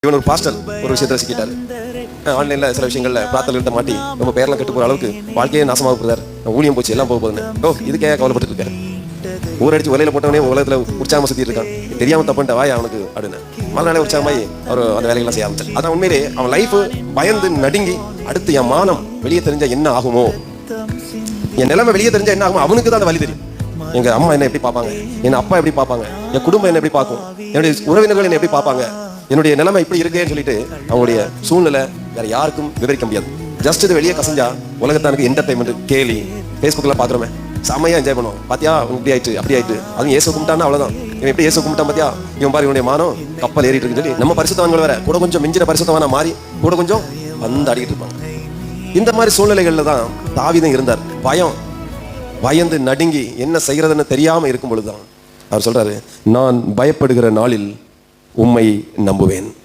இவன் ஒரு பாஸ்டர் ஒரு விஷயத்தை சிக்கிட்டாரு. ஆன்லைனில் சில விஷயங்களில் பிரார்த்தனைகிட்ட மாட்டி நம்ம பேரெல்லாம் கெட்டு போகிற அளவுக்கு வாழ்க்கையே நாசமாக போகிறார். ஊழியம் போச்சு, எல்லாம் போக போகுதுன்னு இதுக்கே கவலைப்பட்டு இருக்காரு. ஊரடிச்சு உலையில போட்டவனே உலகத்தில் உற்சாகமாக சுற்றிட்டு இருக்கான். தெரியாமல் தப்புன்ட்ட வாய் அவனுக்கு அப்படின்னு மறுநாளே உற்சாகமாயி அவர் அந்த வேலைகள்லாம் செய்ய ஆரம்பிச்சார். அதான் உண்மையிலே அவன் லைஃப் பயந்து நடுங்கி அடுத்து என் மானம் வெளியே தெரிஞ்சா என்ன ஆகுமோ, என் நிலைமை வெளியே தெரிஞ்சா என்ன ஆகுமோ, அவனுக்கு தான் அந்த வழி தெரியும். எங்க அம்மா என்ன எப்படி பார்ப்பாங்க, என் அப்பா எப்படி பார்ப்பாங்க, என் குடும்பம் என்ன எப்படி பார்க்கும், என்னுடைய உறவினர்கள் என்ன எப்படி பார்ப்பாங்க, என்னுடைய நிலைமை இப்படி இருக்கேன்னு சொல்லிட்டு அவங்களுடைய சூழ்நிலை வேற யாருக்கும் விவரிக்க முடியாது. ஜஸ்ட் இது வெளியே கசஞ்சா உலகத்தானுக்கு என்டர்டைன்மெண்ட் கேலி ஃபேஸ்புக்கில் பார்க்குறோமே செம்மையா என்ஜாய் பண்ணுவோம். பாத்தியா இப்படி ஆயிட்டு அப்படி ஆயிட்டு, அதுவும் ஏசு கும்பிட்டான்னா அவ்வளோதான். இவன் எப்படி ஏசு கும்பிட்டான் பாத்தியா, இவன் பாரு இவனுடைய மானம் கப்பல் ஏறிட்டு இருக்குன்னு சொல்லி நம்ம பரிசுத்தவான்கள் வேற கூட கொஞ்சம் மிஞ்சின பரிசுத்தவானா மாறி கூட கொஞ்சம் வந்து அடிக்கிட்டு இருப்பாங்க. இந்த மாதிரி சூழ்நிலைகள்ல தான் தாவீதும் இருந்தார். பயந்து நடுங்கி என்ன செய்யறதுன்னு தெரியாம இருக்கும் பொழுதுதான் அவர் சொல்றாரு, நான் பயப்படுகிற நாளில் உம்மை நம்புவேன்.